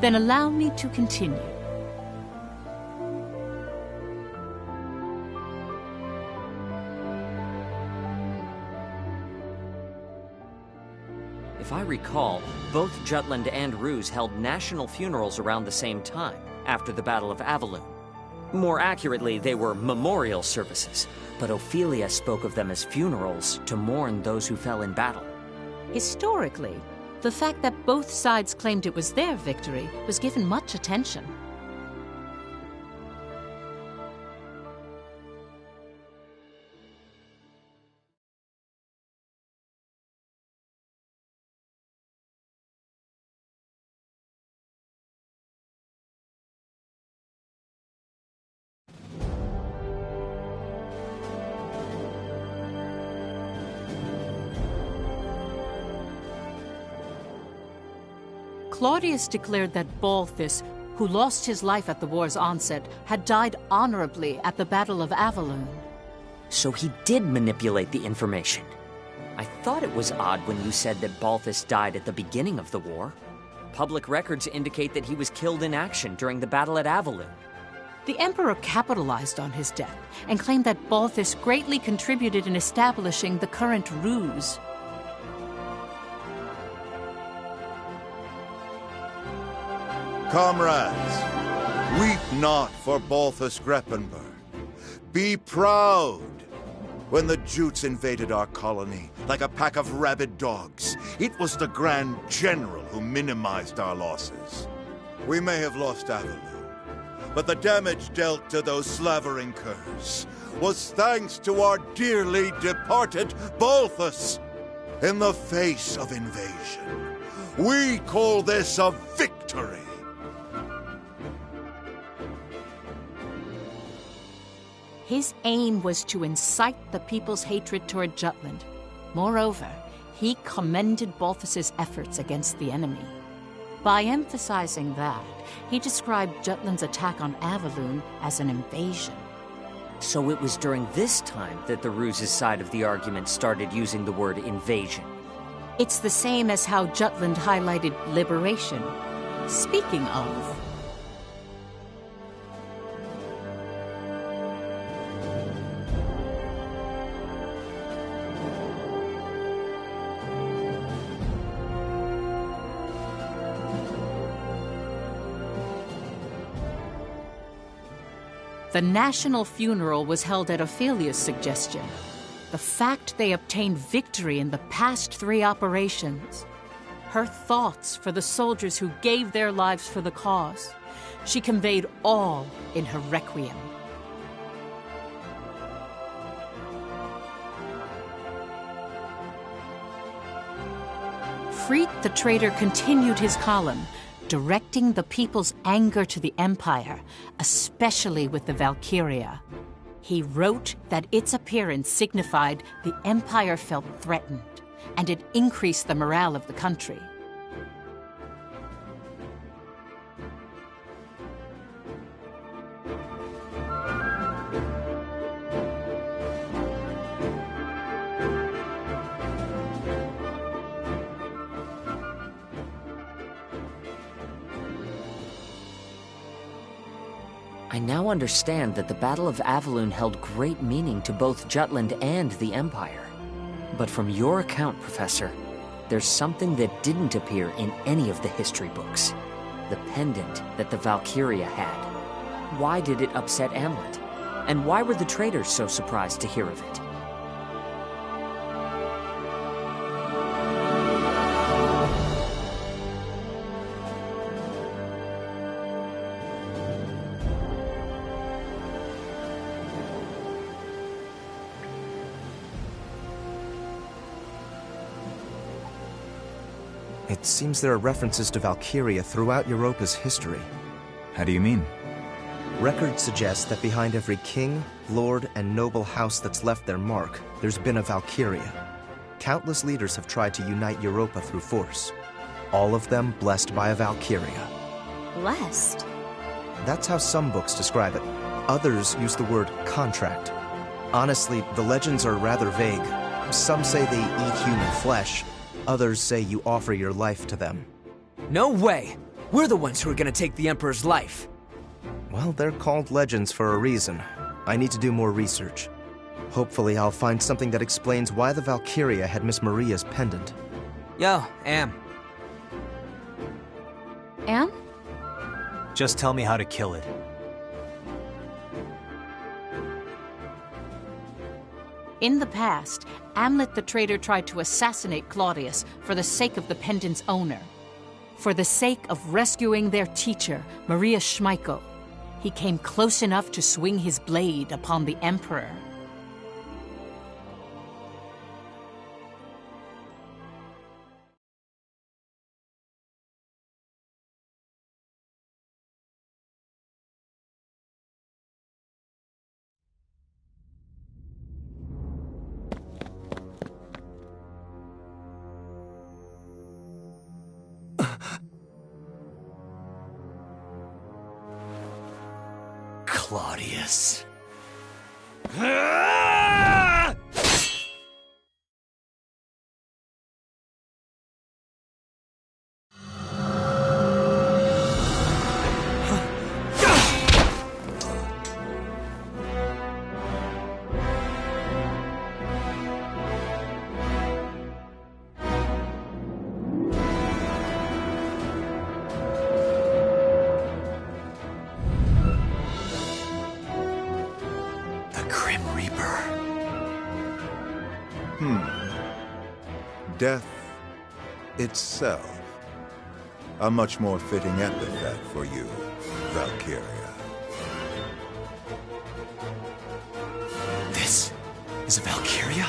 Then allow me to continue. If I recall, both Jutland and Ruse held national funerals around the same time, after the Battle of Avaloon. More accurately, they were memorial services, but Ophelia spoke of them as funerals to mourn those who fell in battle. Historically, the fact that both sides claimed it was their victory was given much attention. Claudius declared that Balthus, who lost his life at the war's onset, had died honorably at the Battle of Avaloon. So he did manipulate the information. I thought it was odd when you said that Balthus died at the beginning of the war. Public records indicate that he was killed in action during the battle at Avaloon. The Emperor capitalized on his death and claimed that Balthus greatly contributed in establishing the current Ruse. Comrades, weep not for Balthus Greppenberg. Be proud. When the Jutes invaded our colony like a pack of rabid dogs, it was the Grand General who minimized our losses. We may have lost Avaloon, but the damage dealt to those slavering curs was thanks to our dearly departed Balthus. In the face of invasion, we call this a victory. His aim was to incite the people's hatred toward Jutland. Moreover, he commended Balthus's efforts against the enemy. By emphasizing that, he described Jutland's attack on Avaloon as an invasion. So it was during this time that the Ruse's side of the argument started using the word invasion. It's the same as how Jutland highlighted liberation. Speaking of... The national funeral was held at Ophelia's suggestion. The fact they obtained victory in the past 3 operations. Her thoughts for the soldiers who gave their lives for the cause. She conveyed all in her requiem. Frith the traitor continued his column, directing the people's anger to the Empire, especially with the Valkyria. He wrote that its appearance signified the Empire felt threatened, and it increased the morale of the country. I now understand that the Battle of Avaloon held great meaning to both Jutland and the Empire. But from your account, Professor, there's something that didn't appear in any of the history books. The pendant that the Valkyria had. Why did it upset Amlet? And why were the traitors so surprised to hear of it? It seems there are references to Valkyria throughout Europa's history. How do you mean? Records suggest that behind every king, lord, and noble house that's left their mark, there's been a Valkyria. Countless leaders have tried to unite Europa through force. All of them blessed by a Valkyria. Blessed? That's how some books describe it. Others use the word contract. Honestly, the legends are rather vague. Some say they eat human flesh. Others say you offer your life to them. No way! We're the ones who are gonna take the Emperor's life. Well, they're called legends for a reason. I need to do more research. Hopefully I'll find something that explains why the Valkyria had Miss Maria's pendant. Yo, Am. Am? Just tell me how to kill it. In the past, Amlet the traitor tried to assassinate Claudius for the sake of the pendant's owner. For the sake of rescuing their teacher, Maria Schmeiko, he came close enough to swing his blade upon the Emperor. Claudius. Death itself. A much more fitting epithet for you, Valkyria. This is a Valkyria?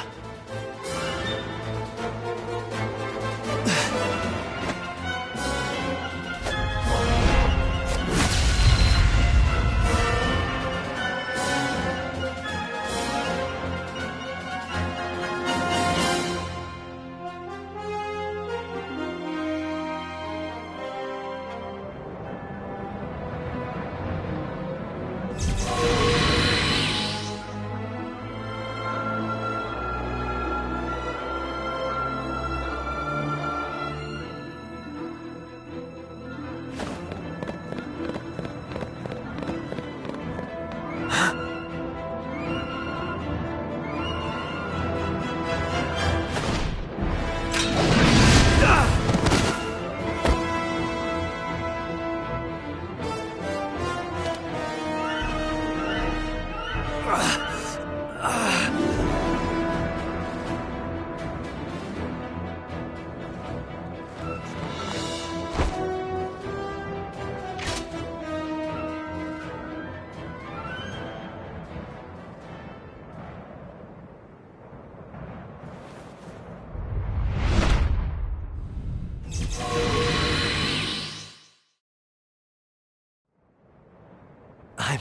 I'm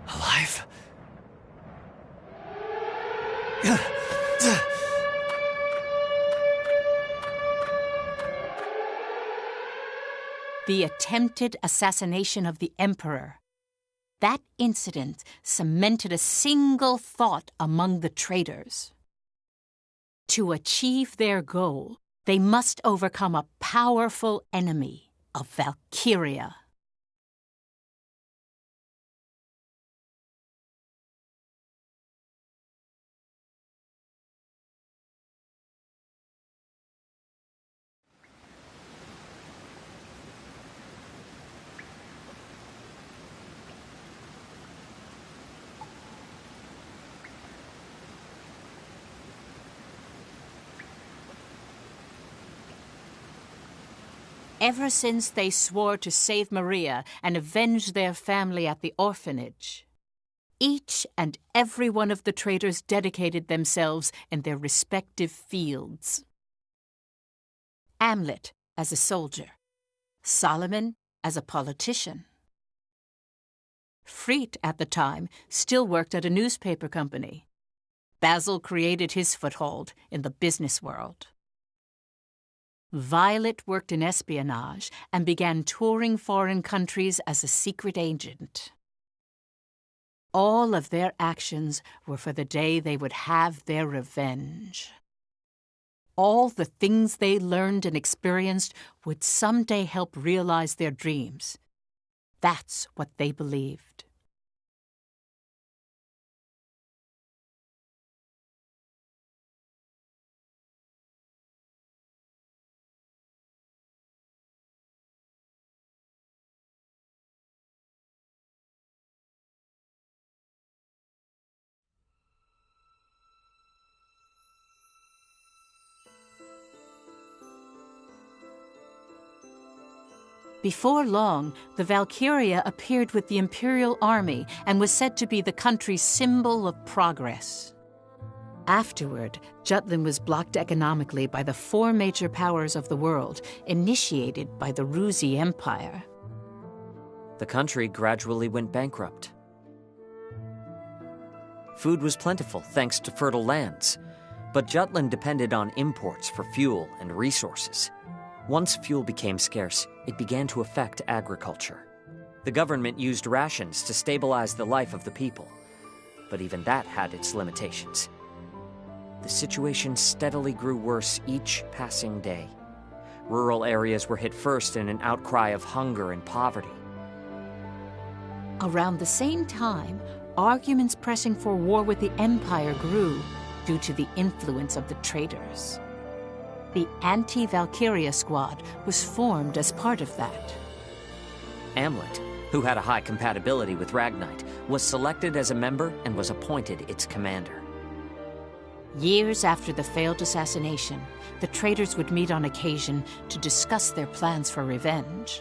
alive? The attempted assassination of the Emperor. That incident cemented a single thought among the traitors. To achieve their goal, they must overcome a powerful enemy of Valkyria. Ever since they swore to save Maria and avenge their family at the orphanage, each and every one of the traitors dedicated themselves in their respective fields. Amlet as a soldier, Solomon as a politician. Freit, at the time, still worked at a newspaper company. Basil created his foothold in the business world. Violet worked in espionage and began touring foreign countries as a secret agent. All of their actions were for the day they would have their revenge. all the things they learned and experienced would someday help realize their dreams. That's what they believed. Before long, the Valkyria appeared with the Imperial army and was said to be the country's symbol of progress. Afterward, Jutland was blocked economically by the 4 major powers of the world, initiated by the Ruzi Empire. The country gradually went bankrupt. Food was plentiful thanks to fertile lands, but Jutland depended on imports for fuel and resources. Once fuel became scarce, it began to affect agriculture. The government used rations to stabilize the life of the people, but even that had its limitations. The situation steadily grew worse each passing day. Rural areas were hit first in an outcry of hunger and poverty. Around the same time, arguments pressing for war with the Empire grew due to the influence of the traitors. The anti-Valkyria squad was formed as part of that. Amlet, who had a high compatibility with Ragnite, was selected as a member and was appointed its commander. Years after the failed assassination, the traitors would meet on occasion to discuss their plans for revenge.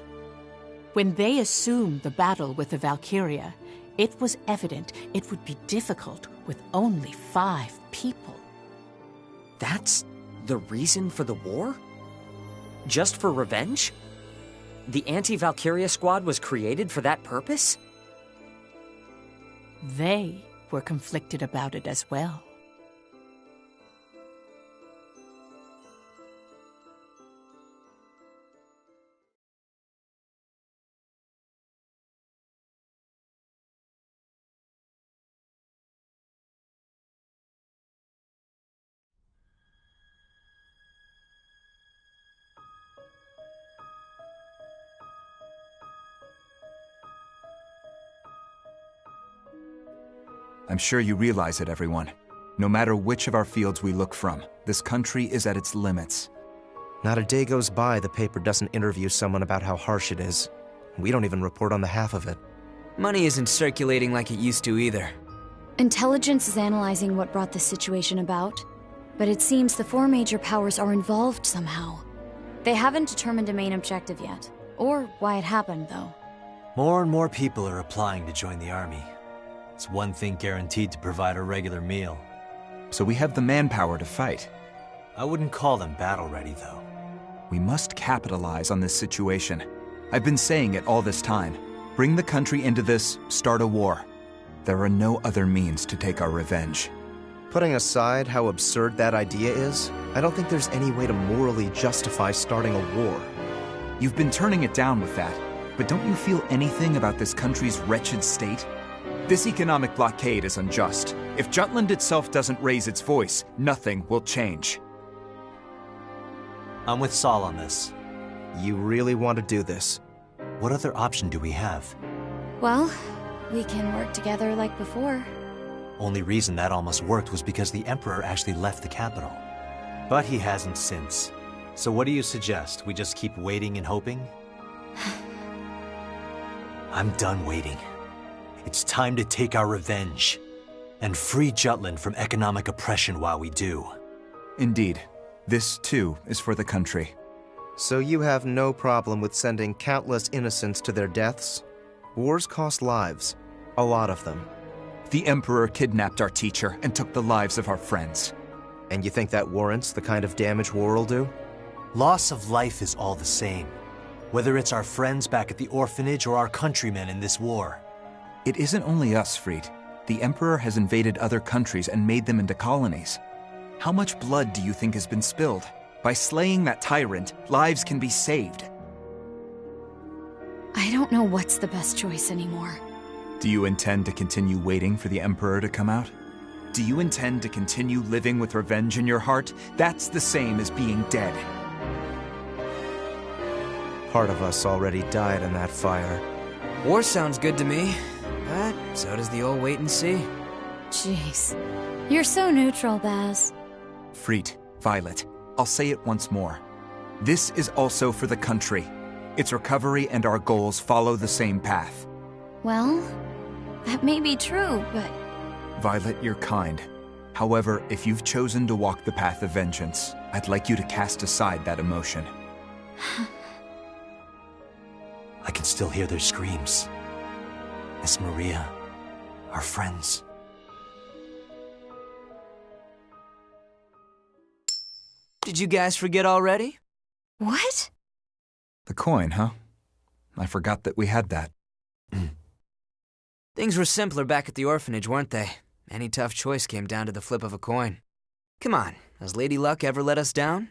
When they assumed the battle with the Valkyria, it was evident it would be difficult with only 5 people. That's the reason for the war? Just for revenge? The anti-Valkyria squad was created for that purpose? They were conflicted about it as well. I'm sure you realize it, everyone. No matter which of our fields we look from, this country is at its limits. Not a day goes by the paper doesn't interview someone about how harsh it is. We don't even report on the half of it. Money isn't circulating like it used to either. Intelligence is analyzing what brought this situation about, but it seems the 4 major powers are involved somehow. They haven't determined a main objective yet, or why it happened, though. More and more people are applying to join the army. It's one thing guaranteed to provide a regular meal. So we have the manpower to fight. I wouldn't call them battle-ready, though. We must capitalize on this situation. I've been saying it all this time. Bring the country into this, start a war. There are no other means to take our revenge. Putting aside how absurd that idea is, I don't think there's any way to morally justify starting a war. You've been turning it down with that, but don't you feel anything about this country's wretched state? This economic blockade is unjust. If Jutland itself doesn't raise its voice, nothing will change. I'm with Saul on this. You really want to do this? What other option do we have? Well, we can work together like before. Only reason that almost worked was because the Emperor actually left the capital. But he hasn't since. So what do you suggest? We just keep waiting and hoping? I'm done waiting. It's time to take our revenge. And free Jutland from economic oppression while we do. Indeed. This, too, is for the country. So you have no problem with sending countless innocents to their deaths? Wars cost lives. A lot of them. The Emperor kidnapped our teacher and took the lives of our friends. And you think that warrants the kind of damage war will do? Loss of life is all the same. Whether it's our friends back at the orphanage or our countrymen in this war. It isn't only us, Fried. The Emperor has invaded other countries and made them into colonies. How much blood do you think has been spilled? By slaying that tyrant, lives can be saved. I don't know what's the best choice anymore. Do you intend to continue waiting for the Emperor to come out? Do you intend to continue living with revenge in your heart? That's the same as being dead. Part of us already died in that fire. War sounds good to me, but so does the old wait and see. Jeez. You're so neutral, Baz. Freet, Violet, I'll say it once more. This is also for the country. Its recovery and our goals follow the same path. Well, that may be true, but... Violet, you're kind. However, if you've chosen to walk the path of vengeance, I'd like you to cast aside that emotion. I can still hear their screams. Miss Maria, our friends. Did you guys forget already? What? The coin, huh? I forgot that we had that. Things were simpler back at the orphanage, weren't they? Any tough choice came down to the flip of a coin. Come on, has Lady Luck ever let us down?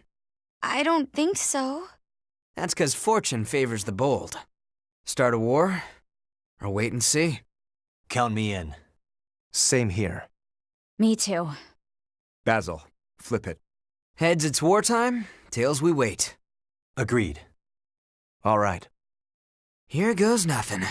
I don't think so. That's 'cause fortune favors the bold. Start a war, or wait and see. Count me in. Same here. Me too. Basil, flip it. Heads, it's wartime. Tails, we wait. Agreed. All right. Here goes nothing.